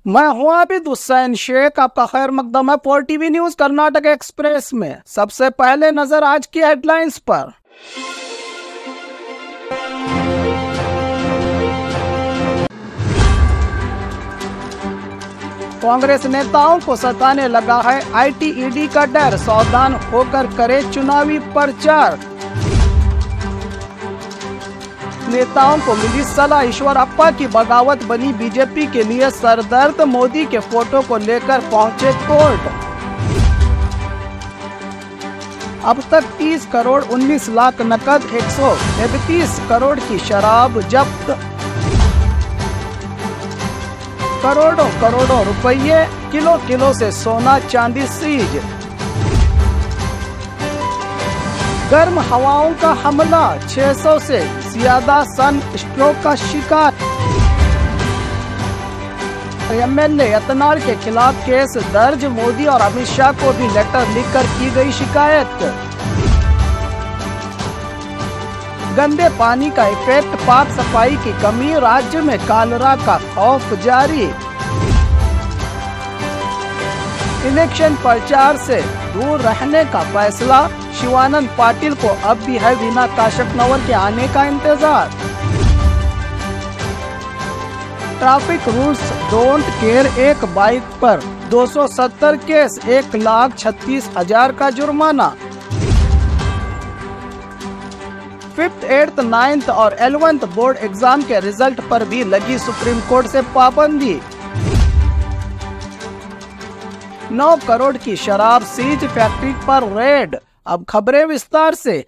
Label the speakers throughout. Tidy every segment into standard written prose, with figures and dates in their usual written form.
Speaker 1: मैं हूं आबिद हुसैन शेख, आपका खैर मकदम है 4TV न्यूज कर्नाटक एक्सप्रेस में। सबसे पहले नजर आज की हेडलाइंस पर। कांग्रेस नेताओं को सताने लगा है आईटी/ईडी का डर, सावधान होकर करे चुनावी प्रचार। नेताओं को मिली सलाह, ईश्वरप्पा की बगावत बनी बीजेपी के लिए सरदर्द, मोदी के फोटो को लेकर पहुंचे कोर्ट। अब तक 30 करोड़ 19 लाख नकद, 131 करोड़ की शराब जब्त, करोड़ों करोड़ों रुपये, किलो किलो से सोना चांदी सीज। गर्म हवाओं का हमला, 600 से ज्यादा सन स्ट्रोक का शिकार। एमएलए यतनाल के खिलाफ केस दर्ज, मोदी और अमित शाह को भी लेटर लिखकर की गई शिकायत। गंदे पानी का इफेक्ट, पाक सफाई की कमी, राज्य में कॉलेरा का खौफ जारी। इलेक्शन प्रचार से दूर रहने का फैसला, शिवानंद पाटिल को अब भी है वीना काशपनवर के आने का इंतजार। ट्रैफिक रूल्स डोंट केयर, एक बाइक पर 270 केस, 1,36,000 का जुर्माना। 5th, 8th, 9th और 11th बोर्ड एग्जाम के रिजल्ट पर भी लगी सुप्रीम कोर्ट से पाबंदी। 9 करोड़ की शराब सीज, फैक्ट्री पर रेड। अब खबरें विस्तार से।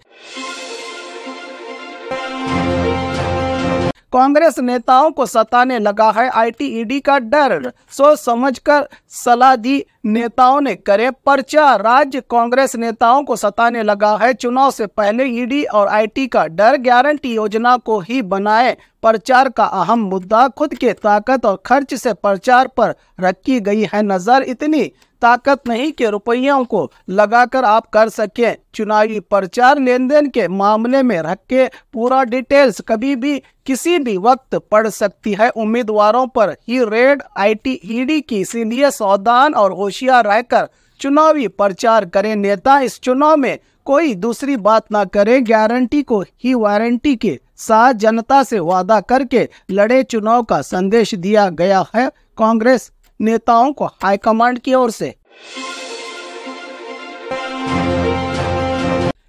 Speaker 1: कांग्रेस नेताओं को सताने लगा है आईटी/ईडी का डर, सोच समझकर सलाह दी, नेताओं ने करे प्रचार। राज्य कांग्रेस नेताओं को सताने लगा है चुनाव से पहले ईडी और आईटी का डर, गारंटी योजना को ही बनाए प्रचार का अहम मुद्दा। खुद के ताकत और खर्च से प्रचार पर रखी गई है नजर, इतनी ताकत नहीं कि रुपयों को लगाकर आप कर सके चुनावी प्रचार। लेन देन के मामले में रख के पूरा डिटेल्स कभी भी किसी भी वक्त पड़ सकती है। उम्मीदवारों पर ही रेड आईटी/ईडी की, इसीलिए सावधान और होशियार रहकर चुनावी प्रचार करें नेता। इस चुनाव में कोई दूसरी बात ना करे, गारंटी को ही वारंटी के साथ जनता से वादा करके लड़े चुनाव का संदेश दिया गया है कांग्रेस नेताओं को हाईकमांड की ओर से।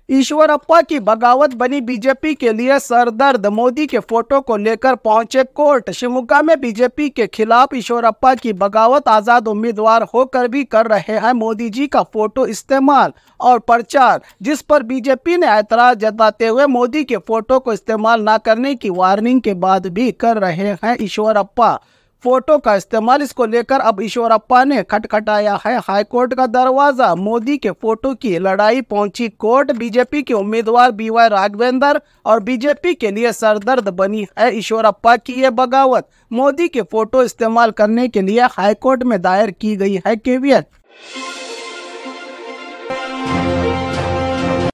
Speaker 1: ईश्वरप्पा की बगावत बनी बीजेपी के लिए सरदर्द, मोदी के फोटो को लेकर पहुंचे कोर्ट। शिवमोगा में बीजेपी के खिलाफ ईश्वरप्पा की बगावत, आजाद उम्मीदवार होकर भी कर रहे हैं मोदी जी का फोटो इस्तेमाल और प्रचार, जिस पर बीजेपी ने ऐतराज जताते हुए मोदी के फोटो को इस्तेमाल न करने की वार्निंग के बाद भी कर रहे हैं ईश्वरप्पा फोटो का इस्तेमाल। इसको लेकर अब ईश्वरप्पा ने खटखटाया है हाईकोर्ट का दरवाजा। मोदी के फोटो की लड़ाई पहुंची कोर्ट। बीजेपी के उम्मीदवार BY राघवेंद्र और बीजेपी के लिए सरदर्द बनी है ईश्वरप्पा की ये बगावत। मोदी के फोटो इस्तेमाल करने के लिए हाईकोर्ट में दायर की गई है केवियत।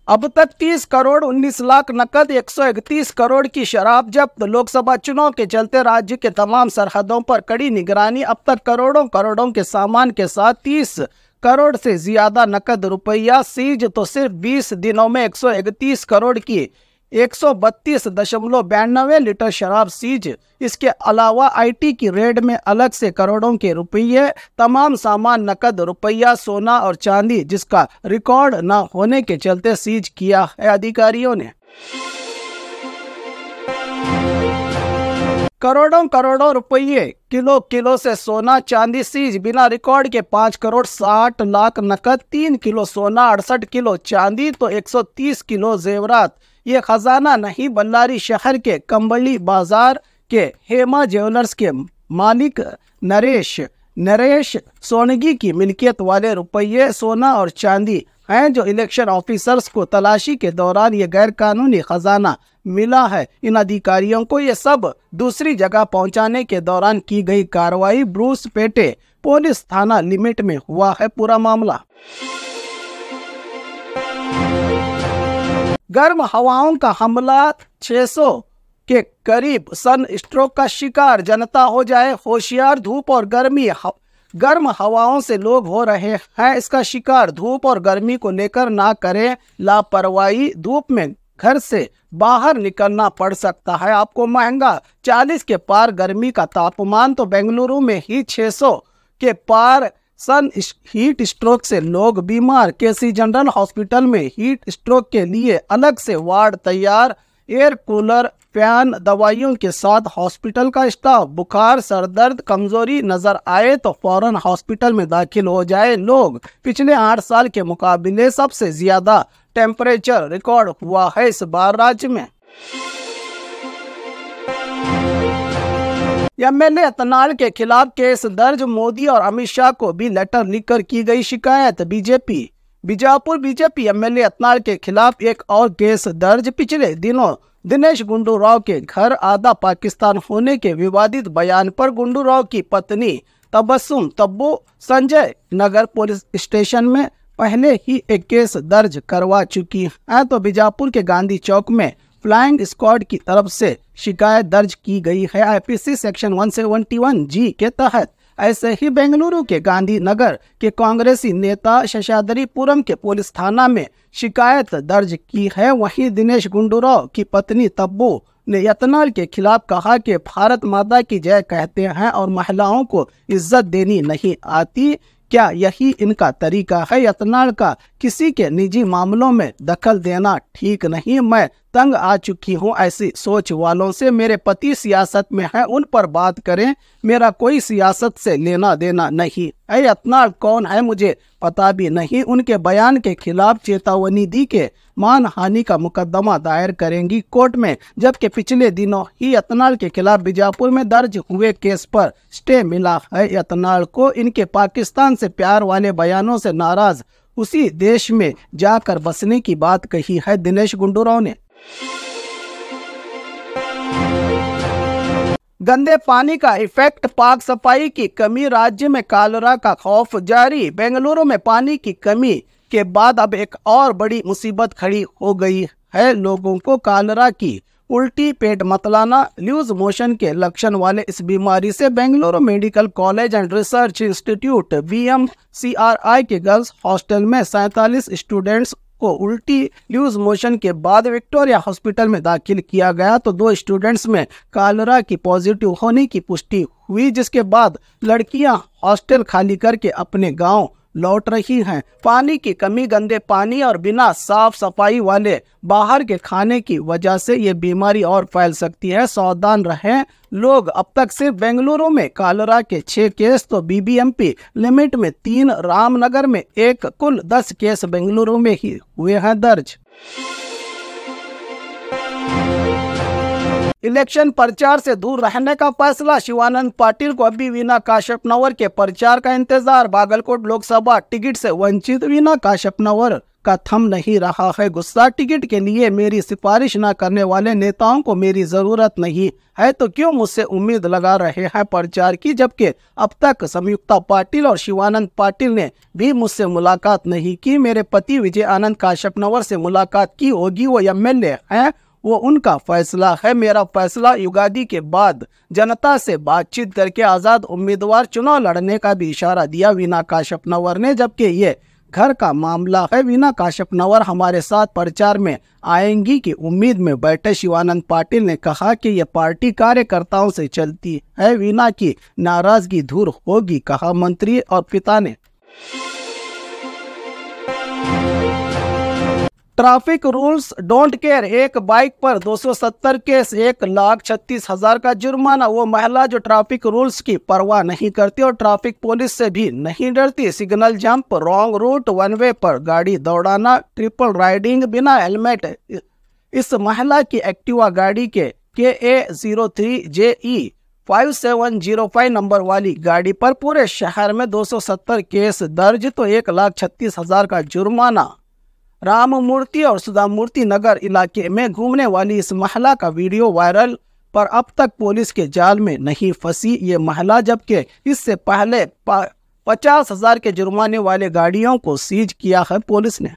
Speaker 1: अब तक 30 करोड़ 19 लाख नकद, 131 करोड़ की शराब जब्त। लोकसभा चुनाव के चलते राज्य के तमाम सरहदों पर कड़ी निगरानी। अब तक करोड़ों करोड़ों के सामान के साथ 30 करोड़ से ज्यादा नकद रुपया सीज। तो सिर्फ 20 दिनों में 131 करोड़ की 132.92 लीटर शराब सीज। इसके अलावा आईटी की रेड में अलग से करोड़ों के रुपये, तमाम सामान नकद रुपया, सोना और चांदी, जिसका रिकॉर्ड न होने के चलते सीज किया है अधिकारियों ने। करोड़ों करोड़ों रुपये, किलो किलो से सोना चांदी सीज। बिना रिकॉर्ड के 5 करोड़ 60 लाख नकद, 3 किलो सोना, 68 किलो चांदी, तो 130 किलो जेवरात। ये खजाना नहीं, बल्लारी शहर के कंबली बाजार के हेमा ज्वेलर्स के मालिक नरेश सोनगी की मिल्कियत वाले रुपये, सोना और चांदी हैं, जो इलेक्शन ऑफिसर्स को तलाशी के दौरान ये गैर कानूनी खजाना मिला है। इन अधिकारियों को ये सब दूसरी जगह पहुंचाने के दौरान की गई कार्रवाई। ब्रूस पेटे पुलिस थाना लिमिट में हुआ है पूरा मामला। गर्म हवाओं का हमला, 600 के करीब सन स्ट्रोक का शिकार। जनता हो जाए होशियार, धूप और गर्म हवाओं से लोग हो रहे हैं इसका शिकार। धूप और गर्मी को लेकर ना करें लापरवाही, धूप में घर से बाहर निकलना पड़ सकता है आपको महंगा। 40 के पार गर्मी का तापमान, तो बेंगलुरु में ही 600 के पार सन हीट स्ट्रोक से लोग बीमार। केसी जनरल हॉस्पिटल में हीट स्ट्रोक के लिए अलग से वार्ड तैयार, एयर कूलर, फैन, दवाइयों के साथ हॉस्पिटल का स्टाफ। बुखार, सरदर्द, कमजोरी नजर आए तो फौरन हॉस्पिटल में दाखिल हो जाए लोग। पिछले 8 साल के मुकाबले सबसे ज्यादा टेम्परेचर रिकॉर्ड हुआ है इस बार राज्य में। एमएलए एतनाल के खिलाफ केस दर्ज, मोदी और अमित शाह को भी लेटर लिखकर की गई शिकायत। बीजापुर बीजेपी एमएलए एतनाल के खिलाफ एक और केस दर्ज। पिछले दिनों दिनेश गुंडू राव के घर आधा पाकिस्तान होने के विवादित बयान पर गुंडू राव की पत्नी तबस्सुम तब्बू संजय नगर पुलिस स्टेशन में पहले ही एक केस दर्ज करवा चुकी है, तो बीजापुर के गांधी चौक में फ्लाइंग स्क्वाड की तरफ से शिकायत दर्ज की गई है आईपीसी सेक्शन 171 जी के तहत। ऐसे ही बेंगलुरु के गांधी नगर के कांग्रेसी नेता शेषाद्रीपुरम के पुलिस थाना में शिकायत दर्ज की है। वहीं दिनेश गुंडूराव की पत्नी तब्बू ने एतनाल के खिलाफ कहा कि भारत माता की जय कहते हैं और महिलाओं को इज्जत देनी नहीं आती। क्या यही इनका तरीका है? एतनाल का किसी के निजी मामलों में दखल देना ठीक नहीं। मैं तंग आ चुकी हूँ ऐसी सोच वालों से। मेरे पति सियासत में हैं, उन पर बात करें, मेरा कोई सियासत से लेना देना नहीं है। एतनाल कौन है मुझे पता भी नहीं। उनके बयान के खिलाफ चेतावनी दी के मानहानि का मुकदमा दायर करेंगी कोर्ट में। जबकि पिछले दिनों ही एतनाल के खिलाफ बीजापुर में दर्ज हुए केस पर स्टे मिला है। एतनाल को इनके पाकिस्तान से प्यार वाले बयानों से नाराज उसी देश में जाकर बसने की बात कही है दिनेश गुंडूराव ने। गंदे पानी का इफेक्ट, पाक सफाई की कमी, राज्य में कॉलेरा का खौफ जारी। बेंगलुरु में पानी की कमी के बाद अब एक और बड़ी मुसीबत खड़ी हो गई है। लोगों को कॉलेरा की उल्टी, पेट मतलाना, लूज मोशन के लक्षण वाले इस बीमारी से Bengaluru medical college and research institute BMCRI के गर्ल्स हॉस्टल में 47 स्टूडेंट्स को उल्टी, लूज मोशन के बाद विक्टोरिया हॉस्पिटल में दाखिल किया गया, तो 2 स्टूडेंट्स में कॉलेरा की पॉजिटिव होने की पुष्टि हुई, जिसके बाद लड़कियां हॉस्टल खाली करके अपने गांव लौट रही हैं। पानी की कमी, गंदे पानी और बिना साफ सफाई वाले बाहर के खाने की वजह से ये बीमारी और फैल सकती है, सावधान रहें लोग। अब तक सिर्फ बेंगलुरु में कॉलेरा के 6 केस, तो BBMP लिमिट में 3, रामनगर में 1, कुल 10 केस बेंगलुरु में ही हुए हैं दर्ज। इलेक्शन प्रचार से दूर रहने का फैसला, शिवानंद पाटिल को अभी वीना काशपनवर के प्रचार का इंतजार। बागलकोट लोकसभा टिकट से वंचित वीना काशपनवर का थम नहीं रहा है गुस्सा। टिकट के लिए मेरी सिफारिश न करने वाले नेताओं को मेरी जरूरत नहीं है, तो क्यों मुझसे उम्मीद लगा रहे हैं प्रचार की, जबकि अब तक संयुक्ता पाटिल और शिवानंद पाटिल ने भी मुझसे मुलाकात नहीं की। मेरे पति विजय आनंद काशपनवर से मुलाकात की होगी, वो MLA हैं, वो उनका फैसला है। मेरा फैसला युगादी के बाद जनता से बातचीत करके आज़ाद उम्मीदवार चुनाव लड़ने का भी इशारा दिया वीना काशपनवर ने, जबकि ये घर का मामला है। वीना काशपनवर हमारे साथ प्रचार में आएंगी की उम्मीद में बैठे शिवानंद पाटिल ने कहा कि ये पार्टी कार्यकर्ताओं से चलती है, वीना की नाराजगी दूर होगी, कहा मंत्री और पिता ने। ट्रैफिक रूल्स डोंट केयर, एक बाइक पर 270 केस, 1,36,000 का जुर्माना। वो महिला जो ट्रैफिक रूल्स की परवाह नहीं करती और ट्रैफिक पुलिस से भी नहीं डरती। Signal jump, wrong route, one way पर गाड़ी दौड़ाना, ट्रिपल राइडिंग, बिना हेलमेट। इस महिला की एक्टिवा गाड़ी के KA03JE 5705 नंबर वाली गाड़ी पर पूरे शहर में 270 केस दर्ज, तो 1,36,000 का जुर्माना। राम मूर्ति और सुधा मूर्ति नगर इलाके में घूमने वाली इस महिला का वीडियो वायरल, पर अब तक पुलिस के जाल में नहीं फंसी ये महिला, जबकि इससे पहले 50,000 के जुर्माने वाले गाड़ियों को सीज किया है पुलिस ने।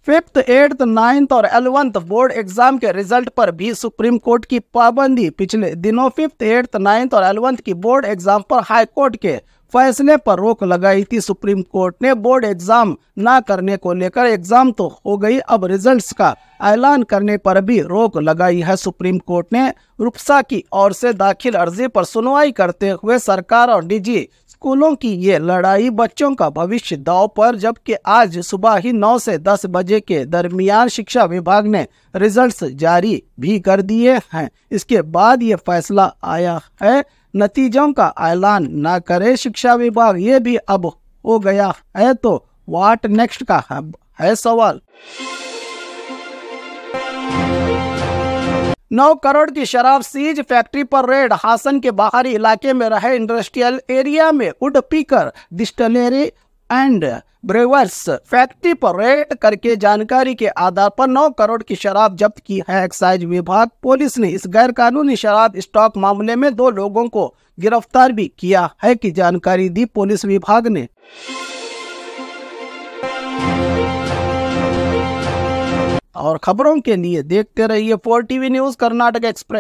Speaker 1: 5th, 8th, 9th और 11th बोर्ड एग्जाम के रिजल्ट पर भी सुप्रीम कोर्ट की पाबंदी। पिछले दिनों 5th, 8th, 9th और 11th की बोर्ड एग्जाम पर हाई कोर्ट के फैसले पर रोक लगाई थी। सुप्रीम कोर्ट ने बोर्ड एग्जाम ना करने को लेकर एग्जाम तो हो गई, अब रिजल्ट्स का ऐलान करने पर भी रोक लगाई है। सुप्रीम कोर्ट ने रुपसा की ओर से दाखिल अर्जी पर सुनवाई करते हुए सरकार और निजी स्कूलों की ये लड़ाई बच्चों का भविष्य दांव पर, जबकि आज सुबह ही 9 से 10 बजे के दरमियान शिक्षा विभाग ने रिजल्ट्स जारी भी कर दिए हैं। इसके बाद ये फैसला आया है, नतीजों का ऐलान ना करे शिक्षा विभाग, ये भी अब हो गया है। तो व्हाट नेक्स्ट का है सवाल। 9 करोड़ की शराब सीज, फैक्ट्री पर रेड। हासन के बाहरी इलाके में रहे इंडस्ट्रियल एरिया में वुड पीकर डिस्टिलरी एंड ब्रेवर्स फैक्ट्री पर रेड करके जानकारी के आधार पर 9 करोड़ की शराब जब्त की है एक्साइज विभाग। पुलिस ने इस गैर कानूनी शराब स्टॉक मामले में 2 लोगों को गिरफ्तार भी किया है की जानकारी दी पुलिस विभाग ने। और खबरों के लिए देखते रहिए 4 TV न्यूज़ कर्नाटक एक्सप्रेस।